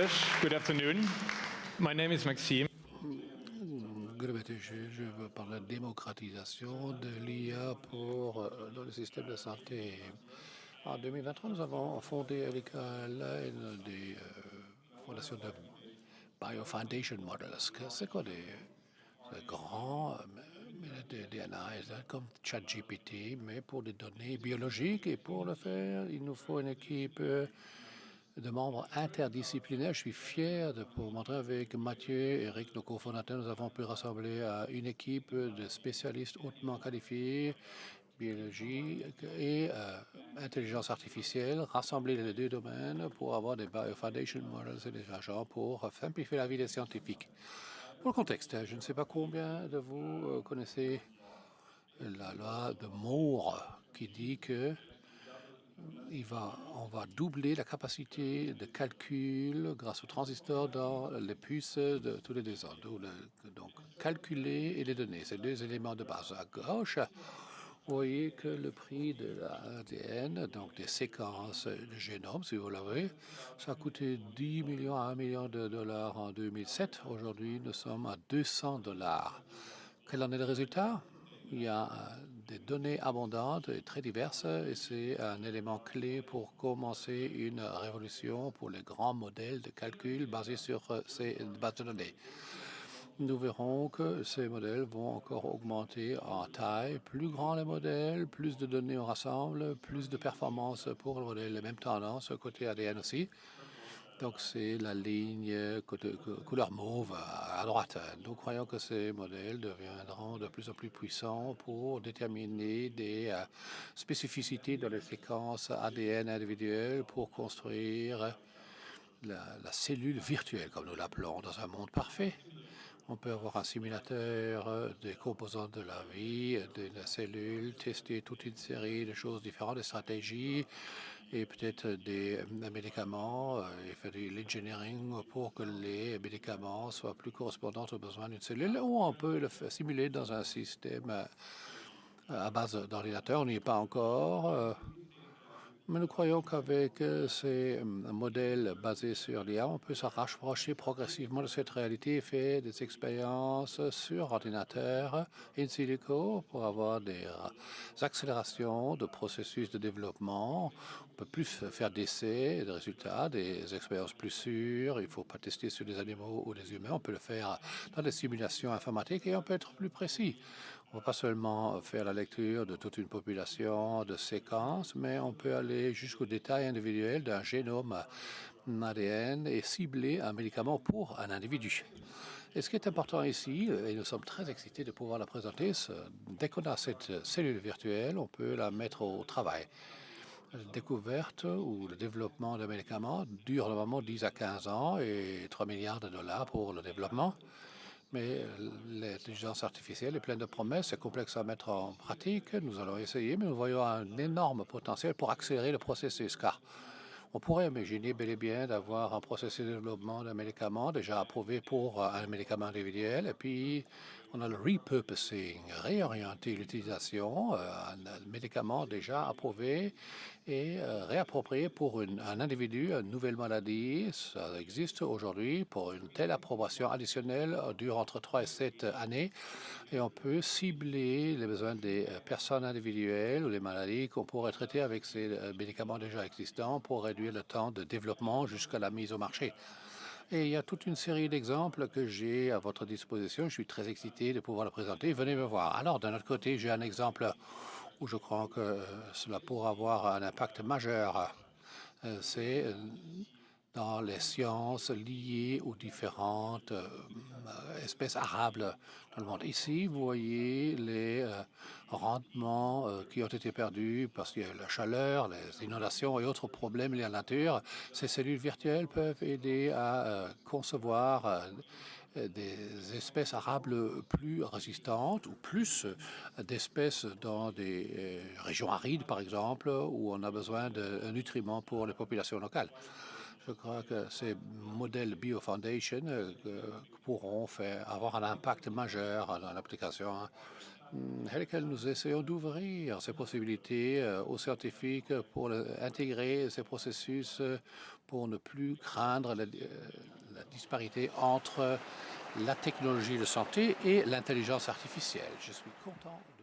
English. Good afternoon. My name is Maxime. Je veux parler de démocratisation de l'IA dans le système de santé. En 2023, nous avons fondé avec l'aide des fondations de Biofoundation Models. C'est quoi des grands des analyses comme ChatGPT, mais pour des données biologiques. Et pour le faire, il nous faut une équipe de membres interdisciplinaires. Je suis fier de pouvoir montrer avec Mathieu et Eric, nos cofondateurs, nous avons pu rassembler une équipe de spécialistes hautement qualifiés, biologie et intelligence artificielle, rassembler les deux domaines pour avoir des Biofoundation Models et des agents pour simplifier la vie des scientifiques. Pour le contexte, je ne sais pas combien de vous connaissez la loi de Moore qui dit que on va doubler la capacité de calcul grâce aux transistors dans les puces de tous les deux ans. Donc, calculer et les données, c'est deux éléments de base. À gauche, vous voyez que le prix de l'ADN, donc des séquences de génome, si vous l'avez, ça a coûté 10 millions à 1 million de dollars en 2007. Aujourd'hui, nous sommes à 200 dollars. Quel en est le résultat? Il y a des données abondantes et très diverses et c'est un élément clé pour commencer une révolution pour les grands modèles de calcul basés sur ces bases de données. Nous verrons que ces modèles vont encore augmenter en taille. Plus grands les modèles, plus de données on rassemble, plus de performance pour le modèle. Les mêmes tendances côté ADN aussi. Donc c'est la ligne couleur mauve à droite. Nous croyons que ces modèles deviendront de plus en plus puissants pour déterminer des spécificités dans les séquences ADN individuelles pour construire la cellule virtuelle, comme nous l'appelons, dans un monde parfait. On peut avoir un simulateur des composants de la vie, de la cellule, tester toute une série de choses différentes, des stratégies et peut-être des médicaments et faire de l'engineering pour que les médicaments soient plus correspondants aux besoins d'une cellule, ou on peut le simuler dans un système à base d'ordinateur. On n'y est pas encore. Mais nous croyons qu'avec ces modèles basés sur l'IA, on peut se rapprocher progressivement de cette réalité et faire des expériences sur ordinateur in silico pour avoir des accélérations de processus de développement. On peut plus faire d'essais et de résultats, des expériences plus sûres. Il ne faut pas tester sur des animaux ou des humains. On peut le faire dans des simulations informatiques et on peut être plus précis. On ne va pas seulement faire la lecture de toute une population de séquences, mais on peut aller jusqu'au détail individuel d'un génome ADN et cibler un médicament pour un individu. Et ce qui est important ici, et nous sommes très excités de pouvoir la présenter, dès qu'on a cette cellule virtuelle, on peut la mettre au travail. La découverte ou le développement d'un médicament dure normalement 10 à 15 ans et 3 milliards de dollars pour le développement. Mais l'intelligence artificielle est pleine de promesses, c'est complexe à mettre en pratique. Nous allons essayer, mais nous voyons un énorme potentiel pour accélérer le processus, car on pourrait imaginer bel et bien d'avoir un processus de développement d'un médicament déjà approuvé pour un médicament individuel, et puis on a le repurposing, réorienter l'utilisation, un médicament déjà approuvé et réapproprié pour un individu, une nouvelle maladie. Ça existe aujourd'hui pour une telle approbation additionnelle dure entre 3 et 7 années et on peut cibler les besoins des personnes individuelles ou les maladies qu'on pourrait traiter avec ces médicaments déjà existants pour réduire le temps de développement jusqu'à la mise au marché. Et il y a toute une série d'exemples que j'ai à votre disposition. Je suis très excité de pouvoir le présenter. Venez me voir. Alors, d'un autre côté, j'ai un exemple où je crois que cela pourra avoir un impact majeur. C'est dans les sciences liées aux différentes espèces arables dans le monde. Ici, vous voyez les rendements qui ont été perdus parce qu'il y a eu la chaleur, les inondations et autres problèmes liés à la nature. Ces cellules virtuelles peuvent aider à concevoir des espèces arables plus résistantes ou plus d'espèces dans des régions arides, par exemple, où on a besoin de nutriments pour les populations locales. Je crois que ces modèles Biofoundation pourront avoir un impact majeur dans l'application avec lesquelles nous essayons d'ouvrir ces possibilités aux scientifiques pour intégrer ces processus pour ne plus craindre la disparité entre la technologie de santé et l'intelligence artificielle. Je suis content de